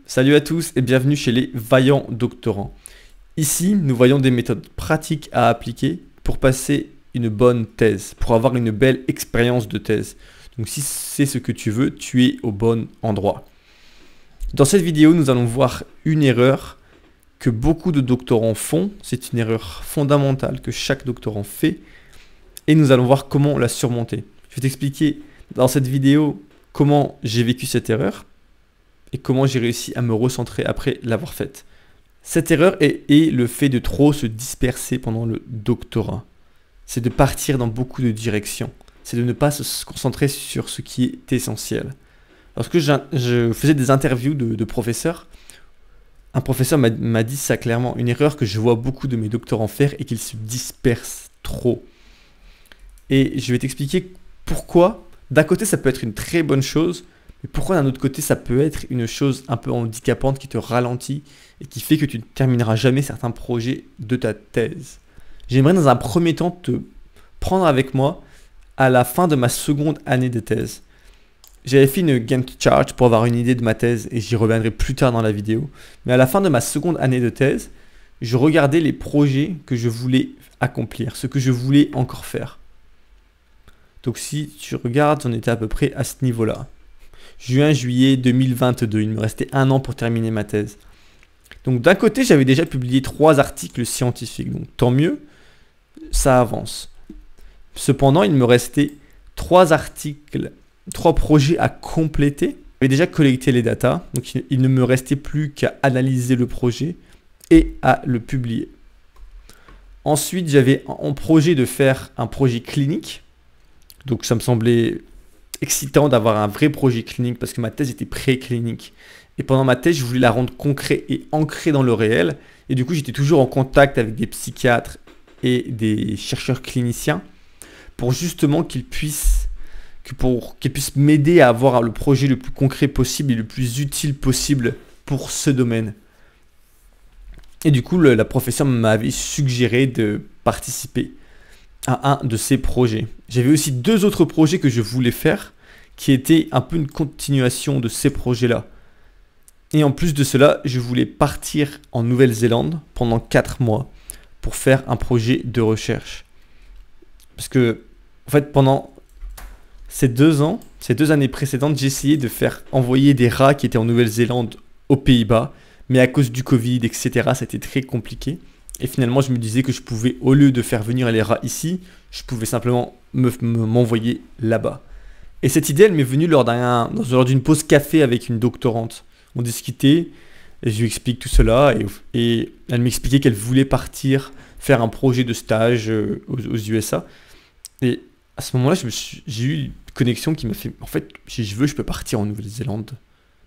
Salut à tous et bienvenue chez les Vaillants Doctorants. Ici, nous voyons des méthodes pratiques à appliquer pour passer une bonne thèse, pour avoir une belle expérience de thèse. Donc si c'est ce que tu veux, tu es au bon endroit. Dans cette vidéo, nous allons voir une erreur que beaucoup de doctorants font. C'est une erreur fondamentale que chaque doctorant fait et nous allons voir comment la surmonter. Je vais t'expliquer dans cette vidéo comment j'ai vécu cette erreur et comment j'ai réussi à me recentrer après l'avoir faite. Cette erreur est le fait de trop se disperser pendant le doctorat. C'est de partir dans beaucoup de directions. C'est de ne pas se concentrer sur ce qui est essentiel. Lorsque je faisais des interviews de professeurs, un professeur m'a dit ça clairement. Une erreur que je vois beaucoup de mes doctorants faire est qu'ils se dispersent trop. Et je vais t'expliquer pourquoi. D'un côté, ça peut être une très bonne chose, mais pourquoi d'un autre côté, ça peut être une chose un peu handicapante qui te ralentit et qui fait que tu ne termineras jamais certains projets de ta thèse. J'aimerais dans un premier temps te prendre avec moi à la fin de ma seconde année de thèse. J'avais fait une Gantt chart pour avoir une idée de ma thèse et j'y reviendrai plus tard dans la vidéo. Mais à la fin de ma seconde année de thèse, je regardais les projets que je voulais accomplir, ce que je voulais encore faire. Donc si tu regardes, on était à peu près à ce niveau-là. Juin-juillet 2022, il me restait un an pour terminer ma thèse. Donc d'un côté, j'avais déjà publié 3 articles scientifiques, donc tant mieux, ça avance. Cependant, il me restait 3 articles, 3 projets à compléter. J'avais déjà collecté les datas, donc il ne me restait plus qu'à analyser le projet et à le publier. Ensuite, j'avais en projet de faire un projet clinique. Donc ça me semblait excitant d'avoir un vrai projet clinique parce que ma thèse était pré-clinique. Et pendant ma thèse, je voulais la rendre concrète et ancrée dans le réel. Et du coup, j'étais toujours en contact avec des psychiatres et des chercheurs cliniciens pour justement qu'ils puissent m'aider à avoir le projet le plus concret possible et le plus utile possible pour ce domaine. Et du coup, la professeure m'avait suggéré de participer à un de ces projets. J'avais aussi 2 autres projets que je voulais faire qui étaient un peu une continuation de ces projets-là. Et en plus de cela, je voulais partir en Nouvelle-Zélande pendant 4 mois pour faire un projet de recherche. Parce que, en fait, pendant ces 2 ans, ces 2 années précédentes, j'ai essayé de faire envoyer des rats qui étaient en Nouvelle-Zélande aux Pays-Bas, mais à cause du Covid, etc., c'était très compliqué. Et finalement, je me disais que je pouvais, au lieu de faire venir les rats ici, je pouvais simplement m'envoyer là-bas. Et cette idée, elle m'est venue lors d'une pause café avec une doctorante. On discutait, et je lui explique tout cela, et elle m'expliquait qu'elle voulait partir faire un projet de stage aux USA. Et à ce moment-là, j'ai eu une connexion qui m'a fait, en fait, si je veux, je peux partir en Nouvelle-Zélande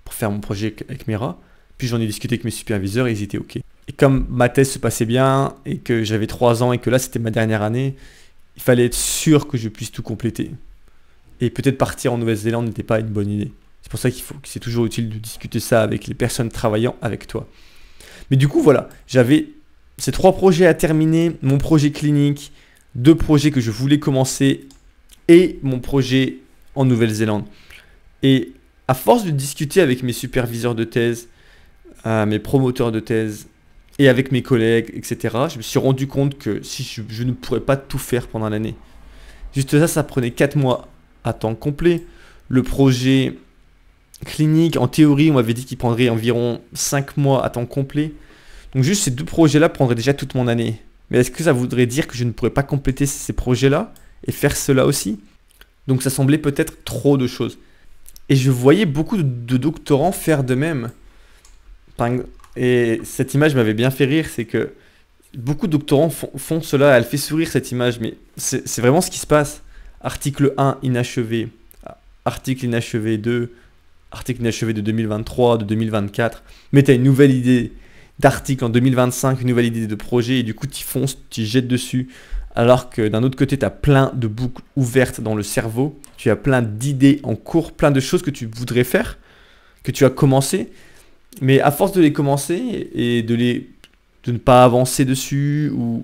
pour faire mon projet avec mes rats. Puis j'en ai discuté avec mes superviseurs et ils étaient OK. Et comme ma thèse se passait bien et que j'avais 3 ans et que là c'était ma dernière année, il fallait être sûr que je puisse tout compléter. Et peut-être partir en Nouvelle-Zélande n'était pas une bonne idée. C'est pour ça que c'est toujours utile de discuter ça avec les personnes travaillant avec toi. Mais du coup voilà, j'avais ces 3 projets à terminer, mon projet clinique, 2 projets que je voulais commencer et mon projet en Nouvelle-Zélande. Et à force de discuter avec mes superviseurs de thèse, mes promoteurs de thèse et avec mes collègues, etc., je me suis rendu compte que si je ne pourrais pas tout faire pendant l'année. Juste ça prenait 4 mois à temps complet. Le projet clinique, en théorie, on m'avait dit qu'il prendrait environ 5 mois à temps complet. Donc juste ces 2 projets-là prendraient déjà toute mon année. Mais est-ce que ça voudrait dire que je ne pourrais pas compléter ces projets-là et faire cela aussi? Donc ça semblait peut-être trop de choses. Et je voyais beaucoup de doctorants faire de même. Et cette image m'avait bien fait rire, c'est que beaucoup de doctorants font cela, elle fait sourire cette image, mais c'est vraiment ce qui se passe. Article 1 inachevé, article inachevé 2, article inachevé de 2023, de 2024, mais tu as une nouvelle idée d'article en 2025, une nouvelle idée de projet, et du coup tu fonces, tu jettes dessus, alors que d'un autre côté tu as plein de boucles ouvertes dans le cerveau, tu as plein d'idées en cours, plein de choses que tu voudrais faire, que tu as commencé. Mais à force de les commencer et de ne pas avancer dessus, ou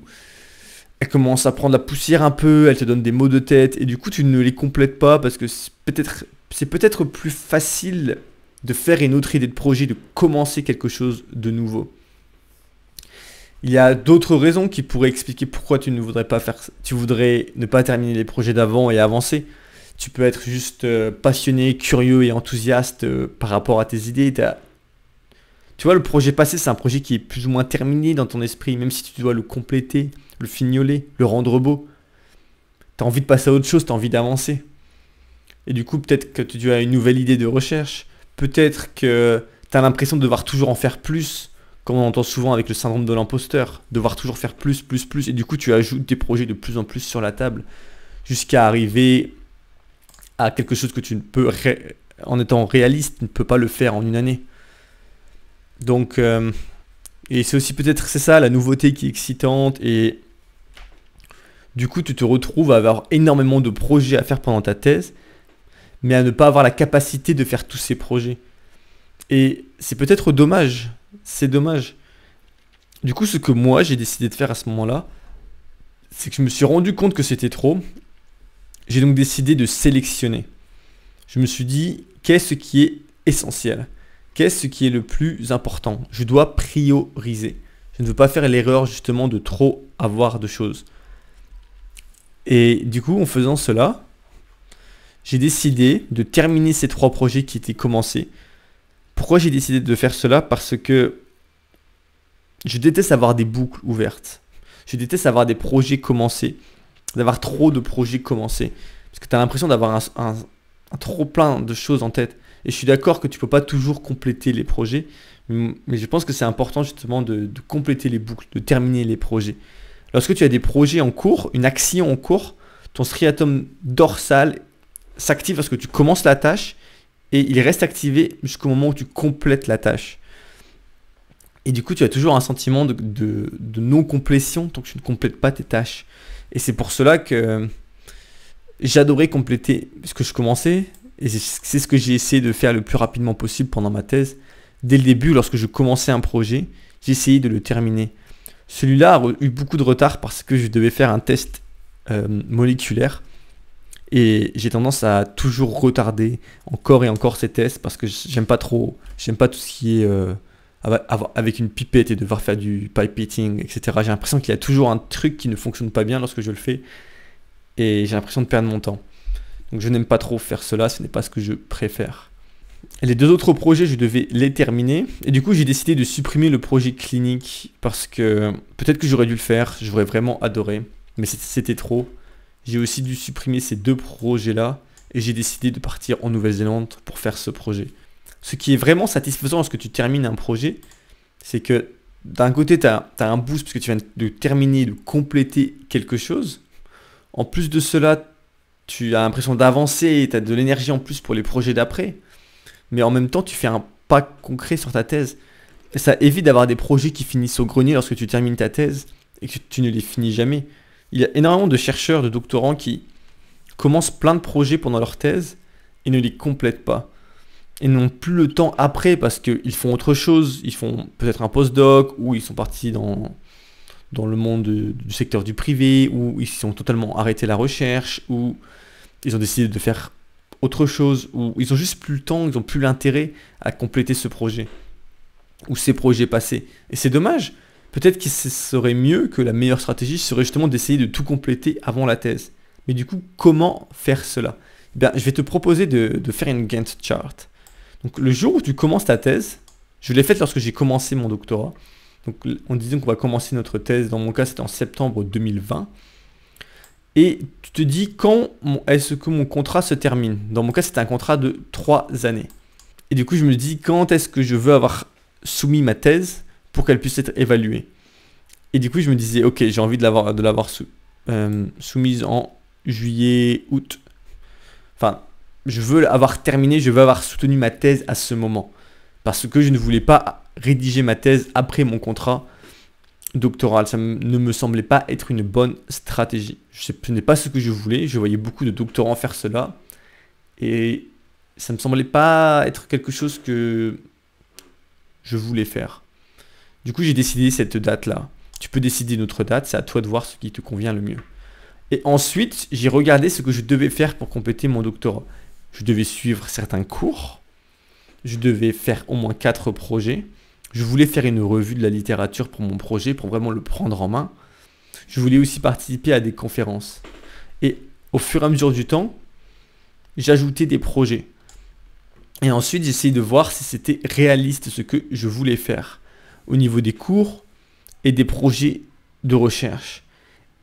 elles commencent à prendre la poussière un peu, elles te donnent des maux de tête, et du coup tu ne les complètes pas parce que c'est peut-être plus facile de faire une autre idée de projet, de commencer quelque chose de nouveau. Il y a d'autres raisons qui pourraient expliquer pourquoi tu ne voudrais pas faire, tu voudrais ne pas terminer les projets d'avant et avancer. Tu peux être juste passionné, curieux et enthousiaste par rapport à tes idées. Tu vois, le projet passé, c'est un projet qui est plus ou moins terminé dans ton esprit, même si tu dois le compléter, le fignoler, le rendre beau. Tu as envie de passer à autre chose, tu as envie d'avancer. Et du coup, peut-être que tu as une nouvelle idée de recherche. Peut-être que tu as l'impression de devoir toujours en faire plus, comme on entend souvent avec le syndrome de l'imposteur, devoir toujours faire plus, plus, plus. Et du coup, tu ajoutes tes projets de plus en plus sur la table jusqu'à arriver à quelque chose que tu ne peux, en étant réaliste, tu ne peux pas le faire en une année. Donc, et c'est aussi peut-être, c'est ça, la nouveauté qui est excitante. Et du coup, tu te retrouves à avoir énormément de projets à faire pendant ta thèse, mais à ne pas avoir la capacité de faire tous ces projets. Et c'est peut-être dommage. C'est dommage. Du coup, ce que moi, j'ai décidé de faire à ce moment-là, c'est que je me suis rendu compte que c'était trop. J'ai donc décidé de sélectionner. Je me suis dit, qu'est-ce qui est essentiel? Qu'est-ce qui est le plus important? Je dois prioriser. Je ne veux pas faire l'erreur justement de trop avoir de choses. Et du coup, en faisant cela, j'ai décidé de terminer ces 3 projets qui étaient commencés. Pourquoi j'ai décidé de faire cela? Parce que je déteste avoir des boucles ouvertes. Je déteste avoir des projets commencés, d'avoir trop de projets commencés. Parce que tu as l'impression d'avoir un trop plein de choses en tête. Et je suis d'accord que tu ne peux pas toujours compléter les projets, mais je pense que c'est important justement de compléter les boucles, de terminer les projets. Lorsque tu as des projets en cours, une action en cours, ton striatum dorsal s'active lorsque tu commences la tâche et il reste activé jusqu'au moment où tu complètes la tâche. Et du coup, tu as toujours un sentiment de non-complétion tant que tu ne complètes pas tes tâches. Et c'est pour cela que j'adorais compléter ce que je commençais. Et c'est ce que j'ai essayé de faire le plus rapidement possible pendant ma thèse. Dès le début, lorsque je commençais un projet, j'ai essayé de le terminer. Celui-là a eu beaucoup de retard parce que je devais faire un test moléculaire. Et j'ai tendance à toujours retarder encore et encore ces tests parce que j'aime pas tout ce qui est avec une pipette et devoir faire du pipetting, etc. J'ai l'impression qu'il y a toujours un truc qui ne fonctionne pas bien lorsque je le fais. Et j'ai l'impression de perdre mon temps. Donc je n'aime pas trop faire cela, ce n'est pas ce que je préfère. Et les 2 autres projets, je devais les terminer. Et du coup, j'ai décidé de supprimer le projet clinique parce que peut-être que j'aurais dû le faire, j'aurais vraiment adoré. Mais c'était trop. J'ai aussi dû supprimer ces 2 projets-là et j'ai décidé de partir en Nouvelle-Zélande pour faire ce projet. Ce qui est vraiment satisfaisant lorsque tu termines un projet, c'est que d'un côté, tu as un boost parce que tu viens de terminer, de compléter quelque chose. En plus de cela, tu as l'impression d'avancer et tu as de l'énergie en plus pour les projets d'après. Mais en même temps, tu fais un pas concret sur ta thèse. Et ça évite d'avoir des projets qui finissent au grenier lorsque tu termines ta thèse et que tu ne les finis jamais. Il y a énormément de chercheurs, de doctorants qui commencent plein de projets pendant leur thèse et ne les complètent pas. Et n'ont plus le temps après parce qu'ils font autre chose. Ils font peut-être un postdoc ou ils sont partis dans le monde du secteur du privé, ou ils ont totalement arrêté la recherche, ou ils ont décidé de faire autre chose, ou ils ont juste plus le temps, ils n'ont plus l'intérêt à compléter ce projet, ou ces projets passés. Et c'est dommage. Peut-être que ce serait mieux, que la meilleure stratégie serait justement d'essayer de tout compléter avant la thèse. Mais du coup, comment faire cela? Bien, je vais te proposer de faire une Gantt chart. Donc le jour où tu commences ta thèse, je l'ai faite lorsque j'ai commencé mon doctorat. Donc on disait qu'on va commencer notre thèse, dans mon cas c'était en septembre 2020. Et tu te dis quand est-ce que mon contrat se termine? Dans mon cas c'était un contrat de 3 années. Et du coup je me dis quand est-ce que je veux avoir soumis ma thèse pour qu'elle puisse être évaluée. Et du coup je me disais ok j'ai envie de l'avoir soumise en juillet, août. Enfin je veux avoir terminé, je veux avoir soutenu ma thèse à ce moment. Parce que je ne voulais pas rédiger ma thèse après mon contrat doctoral. Ça ne me semblait pas être une bonne stratégie. Ce n'est pas ce que je voulais. Je voyais beaucoup de doctorants faire cela. Et ça ne me semblait pas être quelque chose que je voulais faire. Du coup, j'ai décidé cette date-là. Tu peux décider une autre date. C'est à toi de voir ce qui te convient le mieux. Et ensuite, j'ai regardé ce que je devais faire pour compléter mon doctorat. Je devais suivre certains cours. je devais faire au moins 4 projets. Je voulais faire une revue de la littérature pour mon projet, pour vraiment le prendre en main. Je voulais aussi participer à des conférences. Et au fur et à mesure du temps, j'ajoutais des projets. Et ensuite, j'essayais de voir si c'était réaliste ce que je voulais faire au niveau des cours et des projets de recherche.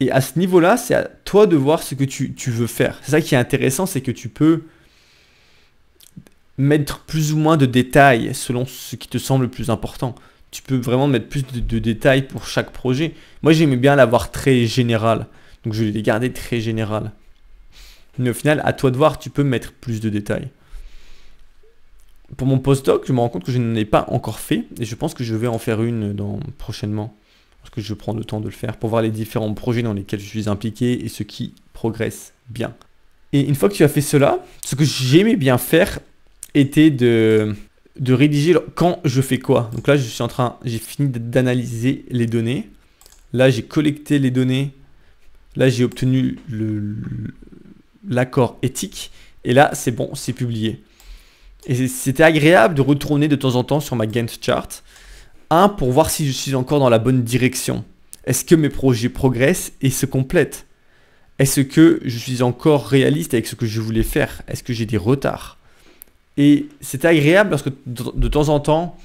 Et à ce niveau-là, c'est à toi de voir ce que tu veux faire. C'est ça qui est intéressant, c'est que tu peux mettre plus ou moins de détails selon ce qui te semble le plus important. Tu peux vraiment mettre plus de détails pour chaque projet. Moi, j'aimais bien l'avoir très général. Donc, je l'ai gardé très général. Mais au final, à toi de voir, tu peux mettre plus de détails. Pour mon postdoc, je me rends compte que je n'en ai pas encore fait. Et je pense que je vais en faire une prochainement. Parce que je prends le temps de le faire pour voir les différents projets dans lesquels je suis impliqué et ceux qui progressent bien. Et une fois que tu as fait cela, ce que j'aimais bien faire était de rédiger quand je fais quoi. Donc là, j'ai fini d'analyser les données. Là, j'ai collecté les données. Là, j'ai obtenu l'accord éthique. Et là, c'est bon, c'est publié. Et c'était agréable de retourner de temps en temps sur ma Gantt chart. Pour voir si je suis encore dans la bonne direction. Est-ce que mes projets progressent et se complètent? Est-ce que je suis encore réaliste avec ce que je voulais faire? Est-ce que j'ai des retards? Et c'est agréable parce que de temps en temps,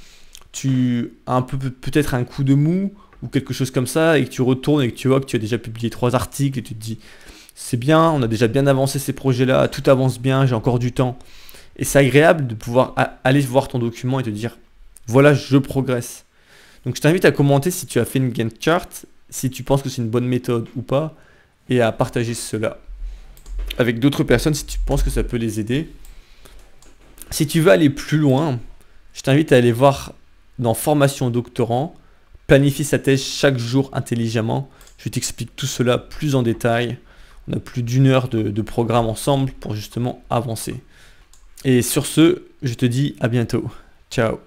tu as peut-être un coup de mou ou quelque chose comme ça et que tu retournes et que tu vois que tu as déjà publié 3 articles et tu te dis c'est bien, on a déjà bien avancé ces projets-là, tout avance bien, j'ai encore du temps. Et c'est agréable de pouvoir aller voir ton document et te dire voilà, je progresse. Donc je t'invite à commenter si tu as fait une Gantt chart, si tu penses que c'est une bonne méthode ou pas, et à partager cela avec d'autres personnes si tu penses que ça peut les aider. Si tu veux aller plus loin, je t'invite à aller voir dans Formation Doctorant, planifier sa thèse chaque jour intelligemment. Je t'explique tout cela plus en détail. On a plus d'1 heure de programme ensemble pour justement avancer. Et sur ce, je te dis à bientôt. Ciao.